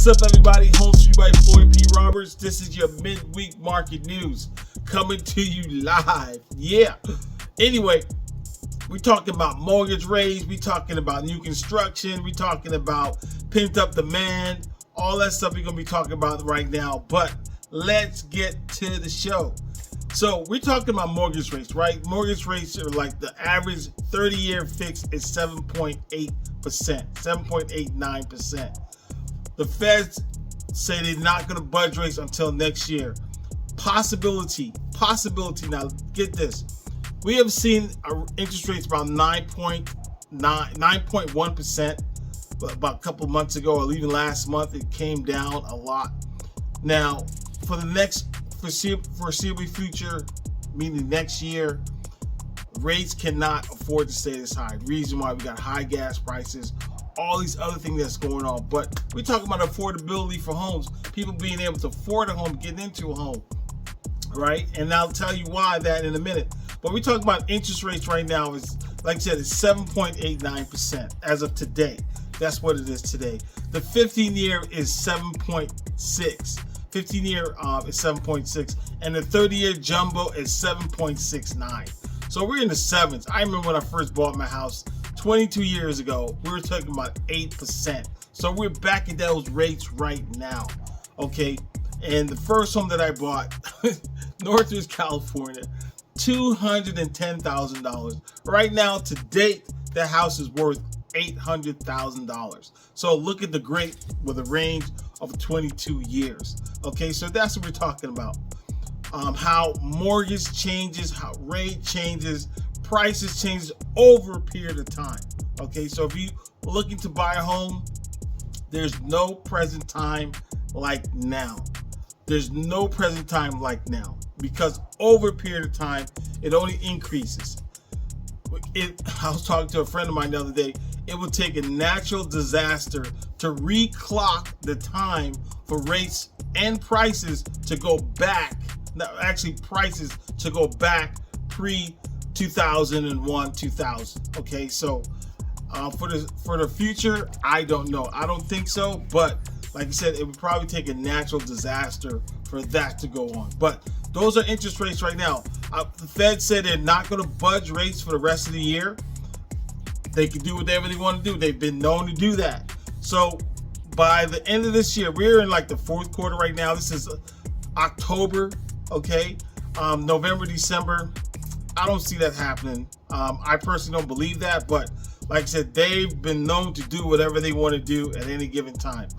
What's up, everybody? Hosted by Floyd P. Roberts. This is your midweek market news coming to you live. Yeah. Anyway, we're talking about mortgage rates. We're talking about new construction. We're talking about pent up demand. All that stuff we're going to be talking about right now. But let's get to the show. So we're talking about mortgage rates, right? Mortgage rates are like the average 30-year fix is 7.8%, 7.89%. The Feds say they're not going to budge rates until next year. Possibility. Now, get this. We have seen interest rates about 9.1% about a couple months ago, or even last month. It came down a lot. Now, for the next foreseeable future, meaning next year, rates cannot afford to stay this high. Reason why we got high gas prices, all these other things that's going on. But we're talking about affordability for homes, people being able to afford a home, getting into a home, right? And I'll tell you why that in a minute. But we're talking about interest rates right now. Is, like I said, it's 7.89% as of today. That's what it is today. The 15-year is 7.6. 15-year is 7.6, and the 30-year jumbo is 7.69. So we're in the sevens. I remember when I first bought my house 22 years ago, we were talking about 8%. So we're back at those rates right now, okay? And the first home that I bought, Northwest California, $210,000. Right now, to date, that house is worth $800,000. So look at the great with a range of 22 years. Okay, so that's what we're talking about. How mortgage changes, how rate changes, prices changes over a period of time. Okay, so if you are looking to buy a home, there's no present time like now. There's no present time like now, because over a period of time, it only increases. I was talking to a friend of mine the other day. It would take a natural disaster to reclock the time for rates and prices to go back. Actually, prices to go back pre-2001, 2000. Okay, so for the future, I don't know. I don't think so. But like I said, it would probably take a natural disaster for that to go on. But those are interest rates right now. The Fed said they're not going to budge rates for the rest of the year. They can do whatever they want to do. They've been known to do that. So by the end of this year, we're in like the fourth quarter right now. This is October, okay? November, December, I don't see that happening. I personally don't believe that, but like I said, they've been known to do whatever they want to do at any given time.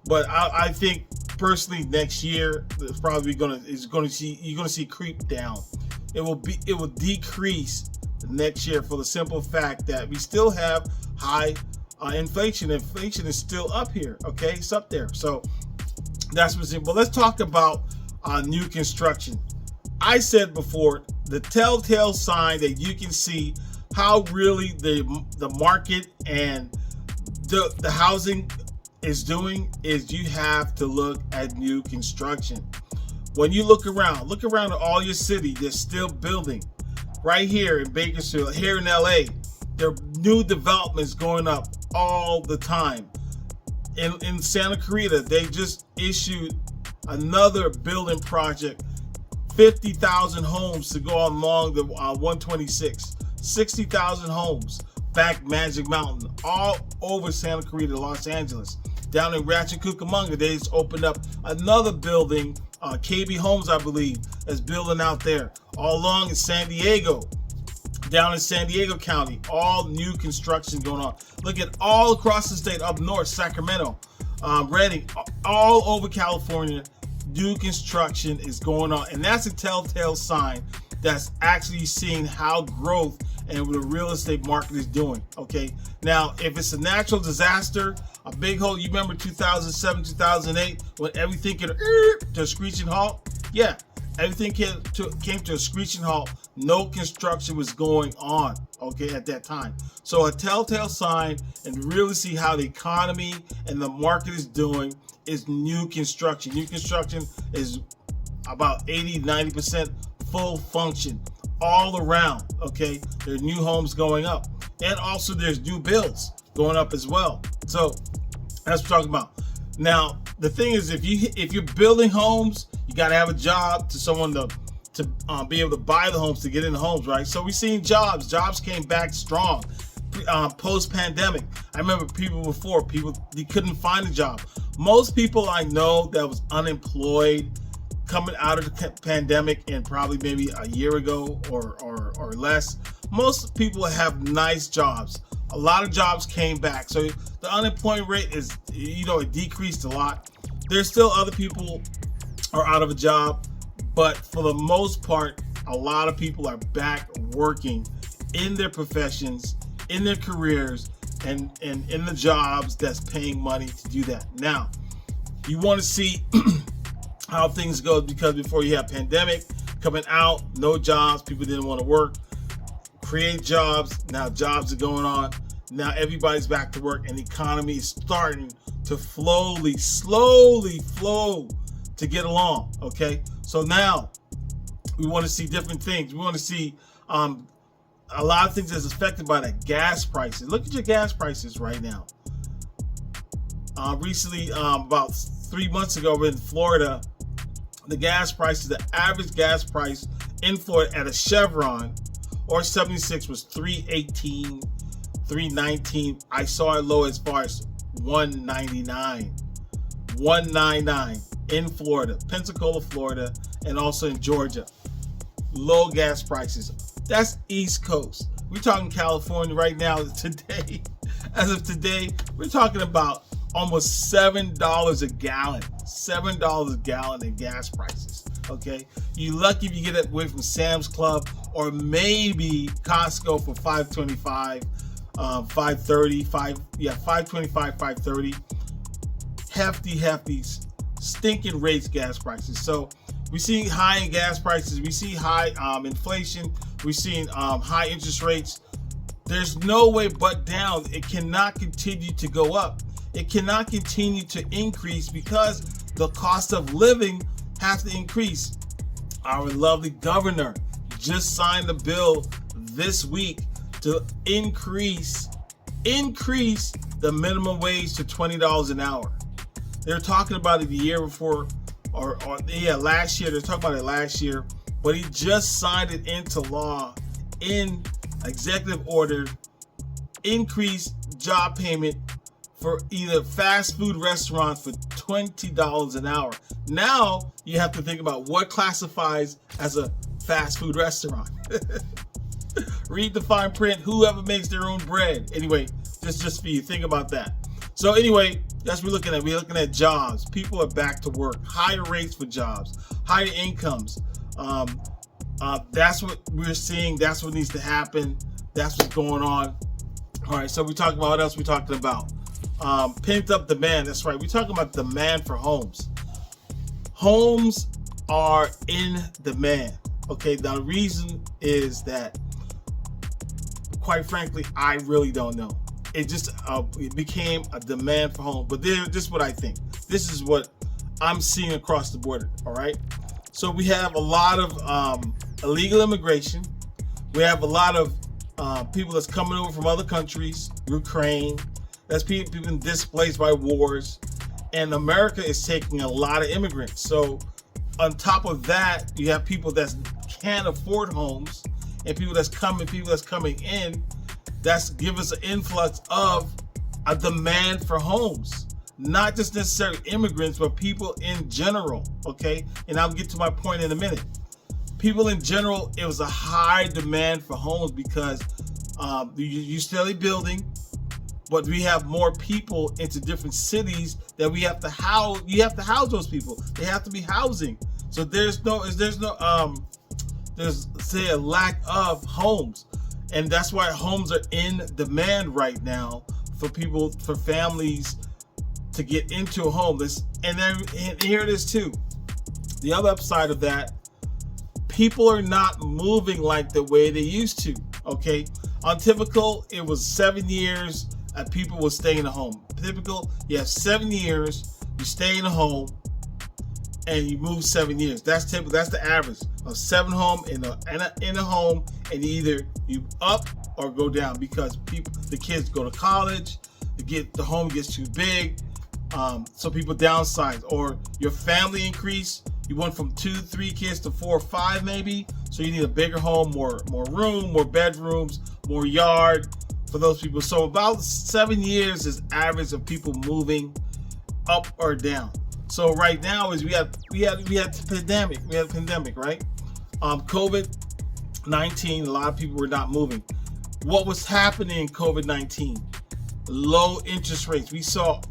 But I think personally next year it's probably you're gonna see creep down. It will decrease next year for the simple fact that we still have high inflation. Inflation is still up here. Okay, it's up there. So that's what's in. But let's talk about new construction. I said before, the telltale sign that you can see how really the market and the housing is doing is you have to look at new construction. When you look around at all your city, they're still building. Right here in Bakersfield, here in LA, there are new developments going up all the time. In Santa Clarita, they just issued another building project, 50,000 homes to go along the 126, 60,000 homes back Magic Mountain, all over Santa Clarita, Los Angeles. Down in Rancho Cucamonga, they just opened up another building, KB Homes, I believe, is building out there. All along in San Diego, down in San Diego County, all new construction going on. Look at all across the state, up north, Sacramento, Redding, all over California, new construction is going on. And that's a telltale sign that's actually seeing how growth and the real estate market is doing. Okay, now if it's a natural disaster, a big hole, you remember 2007, 2008, when everything came to a screeching halt? Yeah, everything came to a screeching halt. No construction was going on, okay, at that time. So a telltale sign, and really see how the economy and the market is doing, is new construction. New construction is about 80-90% full function all around. Okay, there are new homes going up, and also there's new builds going up as well. So that's what we're talking about. Now, the thing is, if you're building homes, you got to have a job to someone to be able to buy the homes, to get in the homes, right? So we've seen jobs came back strong post-pandemic. I remember they couldn't find a job. Most people I know that was unemployed coming out of the pandemic, and probably maybe a year ago or less, most people have nice jobs. A lot of jobs came back. So the unemployment rate is, it decreased a lot. There's still other people are out of a job, but for the most part, a lot of people are back working in their professions, in their careers, and in the jobs that's paying money to do that. Now, you want to see how things go, because before you have pandemic coming out, no jobs, people didn't want to work, create jobs. Now jobs are going on. Now everybody's back to work, and the economy is starting to slowly flow to get along. Okay, so now we want to see different things. We want to see a lot of things that's affected by the gas prices. Look at your gas prices right now. Recently, about 3 months ago in Florida, the gas prices, the average gas price in Florida at a Chevron or 76 was $3.18, $3.19. I saw it low as far as $1.99 in Florida, Pensacola, Florida, and also in Georgia. Low gas prices. That's East Coast. We're talking California right now. Today, as of today, we're talking about almost $7 a gallon. $7 a gallon in gas prices. Okay, you lucky if you get it away from Sam's Club or maybe Costco for $5.25, $5.30, $5.25, $5.30. Hefty, stinking rates gas prices. So we see high in gas prices. We see high inflation. We're seeing high interest rates. There's no way but down. It cannot continue to go up. It cannot continue to increase because the cost of living has to increase. Our lovely governor just signed a bill this week to increase the minimum wage to $20 an hour. They were talking about it the year before, last year. They're talking about it last year, but he just signed it into law in executive order. Increase job payment for either fast food restaurants for $20 an hour. Now you have to think about what classifies as a fast food restaurant. Read the fine print. Whoever makes their own bread. Anyway, just for you, think about that. So anyway, that's what we're looking at. We're looking at jobs. People are back to work. Higher rates for jobs. Higher incomes. That's what we're seeing. That's what needs to happen. That's what's going on. All right, so we talking about what else we talking about? Pent up demand. That's right. We're talking about demand for homes. Homes are in demand. Okay, the reason is that, quite frankly, I really don't know. It just it became a demand for homes. But this is what I think. This is what I'm seeing across the border. All right. So we have a lot of illegal immigration. We have a lot of people that's coming over from other countries, Ukraine. That's people been displaced by wars, and America is taking a lot of immigrants. So on top of that, you have people that can't afford homes, and people that's coming in. That's give us an influx of a demand for homes, not just necessarily immigrants, but people in general. Okay, and I'll get to my point in a minute. People in general, it was a high demand for homes because you still building. But we have more people into different cities that we have to house. You have to house those people. They have to be housing. So there's say a lack of homes, and that's why homes are in demand right now for people, for families to get into a home. And here it is too. The other upside of that, people are not moving like the way they used to. Okay, on typical, it was 7 years. People will stay in a home. Typical, you have 7 years, you stay in a home, and you move 7 years. That's typical. That's the average of 7 home in a home, and either you up or go down because the kids go to college. The home gets too big. So people downsize, or your family increase. You went from 2-3 kids to 4 or 5 maybe. So you need a bigger home, more room, more bedrooms, more yard for those people. So about 7 years is average of people moving up or down. So right now is we had the pandemic. We had a pandemic, right? COVID-19. A lot of people were not moving. What was happening in COVID-19? Low interest rates. We saw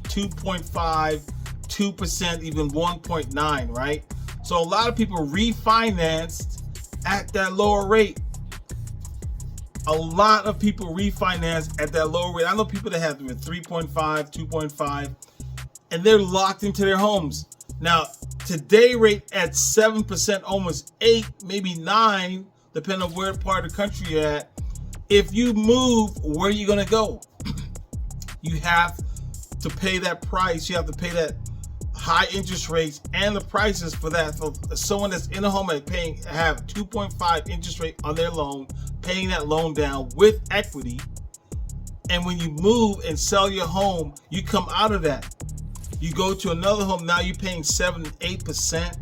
2.5, 2%, even 1.9, right? So a lot of people refinanced at that lower rate. A lot of people refinanced at that lower rate. I know people that have 3.5, 2.5, and they're locked into their homes. Now, today rate at 7%, almost 8, maybe 9, depending on where part of the country you're at. If you move, where are you going to go? You have to pay that price. You have to pay that high interest rates and the prices for that. For someone that's in a home and have 2.5 interest rate on their loan, paying that loan down with equity. And when you move and sell your home, you come out of that. You go to another home. Now you're paying 7-8%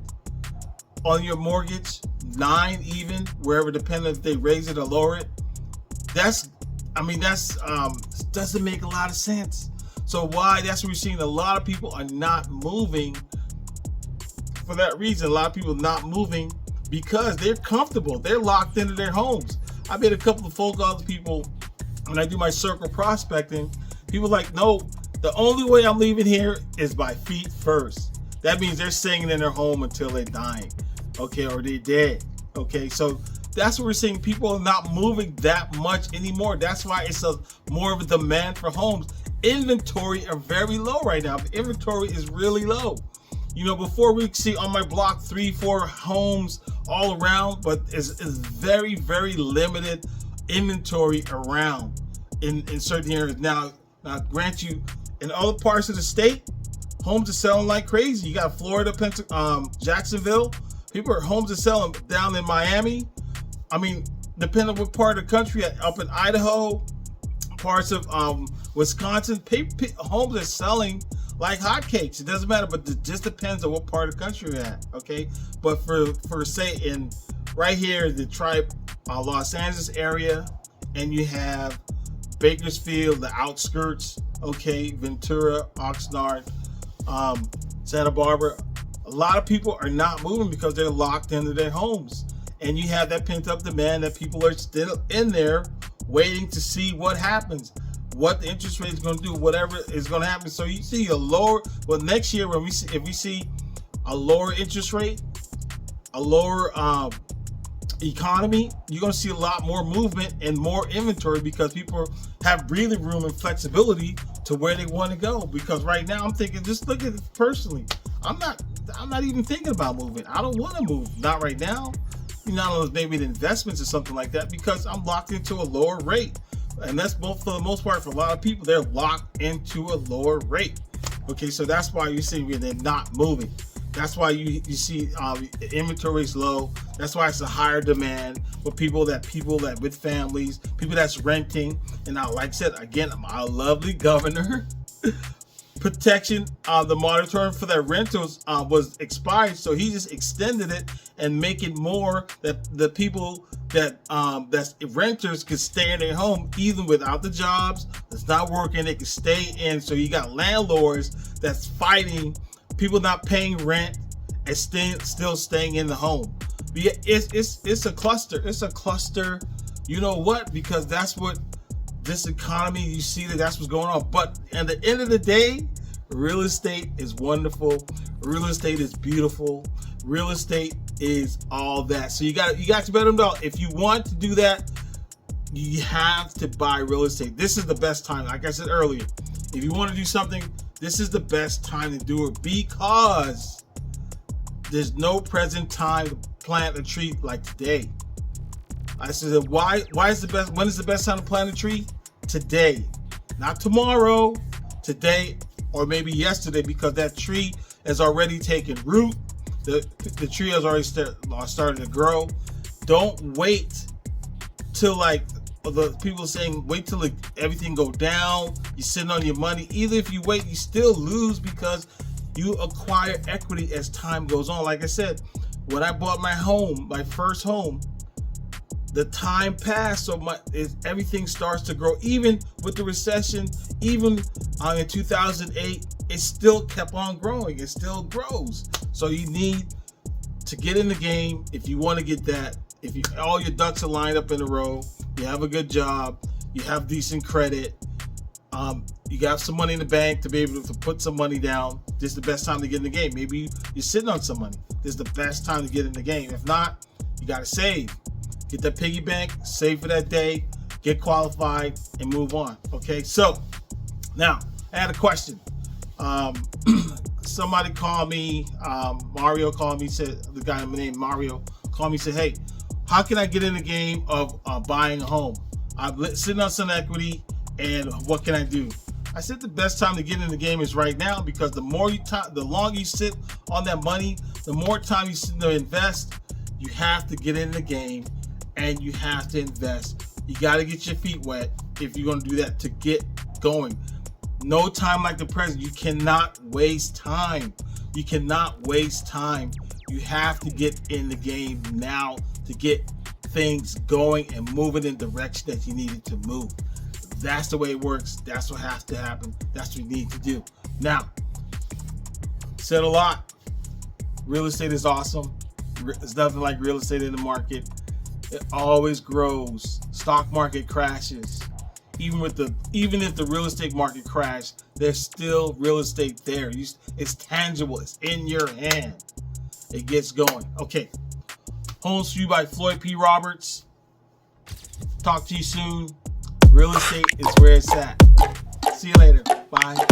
on your mortgage, 9 even, wherever, depending if they raise it or lower it. That's doesn't make a lot of sense. So why? That's what we're seeing. A lot of people are not moving for that reason. A lot of people not moving because they're comfortable. They're locked into their homes. I made a couple of phone calls to people when I do my circle prospecting. People like, no, the only way I'm leaving here is by feet first. That means they're staying in their home until they're dying, okay, or they're dead, okay? So that's what we're seeing. People are not moving that much anymore. That's why it's more of a demand for homes. Inventory are very low right now. The inventory is really low. You know, before we see on my block 3-4 homes all around, but it's very, very limited inventory around in certain areas. Now, grant you, in other parts of the state, homes are selling like crazy. You got Florida, Jacksonville. Homes are selling down in Miami. I mean, depending on what part of the country, up in Idaho, parts of Wisconsin, homes are selling like hotcakes. It doesn't matter, but it just depends on what part of the country you're at, okay? But for say in right here, the Los Angeles area, and you have Bakersfield, the outskirts, okay, Ventura, Oxnard, Santa Barbara, a lot of people are not moving because they're locked into their homes. And you have that pent-up demand that people are still in there waiting to see what happens, what the interest rate is going to do, whatever is going to happen. So you see next year if we see a lower interest rate, a lower economy, you're going to see a lot more movement and more inventory because people have breathing room and flexibility to where they want to go. Because right now I'm thinking, just look at it personally. I'm not even thinking about moving. I don't want to move. Not right now. Not maybe the investments or something like that, because I'm locked into a lower rate. And that's both, for the most part, for a lot of people, they're locked into a lower rate. Okay, so that's why you see they're not moving. That's why you see inventory is low. That's why it's a higher demand for people that with families, people that's renting. And now, like I said, again, our lovely governor protection, the moratorium for their rentals was expired, so he just extended it and make it more that the people that's renters could stay in their home even without the jobs that's not working. They can stay in. So you got landlords that's fighting people not paying rent and still staying in the home. It's a cluster. It's a cluster. You know what? Because that's what this economy, you see that's what's going on. But at the end of the day, real estate is wonderful. Real estate is beautiful. Real estate is all that. So you got to bet them down. If you want to do that, you have to buy real estate. This is the best time. Like I said earlier, if you want to do something, this is the best time to do it, because there's no present time to plant a tree like today. I said, why is the best? When is the best time to plant a tree? Today, not tomorrow. Today, or maybe yesterday, because that tree has already taken root. The tree has already started to grow. Don't wait till like the people saying wait till everything go down. You're sitting on your money. Either if you wait, you still lose because you acquire equity as time goes on. Like I said, when I bought my home, my first home, the time passed, so everything starts to grow. Even with the recession, even in 2008, it still kept on growing. It still grows. So you need to get in the game if you want to get that. If all your ducks are lined up in a row, you have a good job, you have decent credit, you got some money in the bank to be able to put some money down, this is the best time to get in the game. Maybe you're sitting on some money. This is the best time to get in the game. If not, you got to save. Get that piggy bank, save for that day, get qualified, and move on. Okay, so now I had a question. Somebody called me, Mario called me, said, the guy named Mario called me, said, hey, how can I get in the game of buying a home? I'm sitting on some equity, and what can I do? I said the best time to get in the game is right now, because the longer you sit on that money, the more time you sit to invest. You have to get in the game, and you have to invest. You got to get your feet wet if you're going to do that to get going. No time like the present. You cannot waste time. You cannot waste time. You have to get in the game now to get things going and moving in the direction that you need it to move. That's the way it works. That's what has to happen. That's what you need to do. Now, said a lot. Real estate is awesome. There's nothing like real estate in the market. It always grows. Stock market crashes. Even if the real estate market crashed, there's still real estate there. It's tangible. It's in your hand. It gets going. Okay. Homes for You by Floyd P. Roberts. Talk to you soon. Real estate is where it's at. See you later. Bye.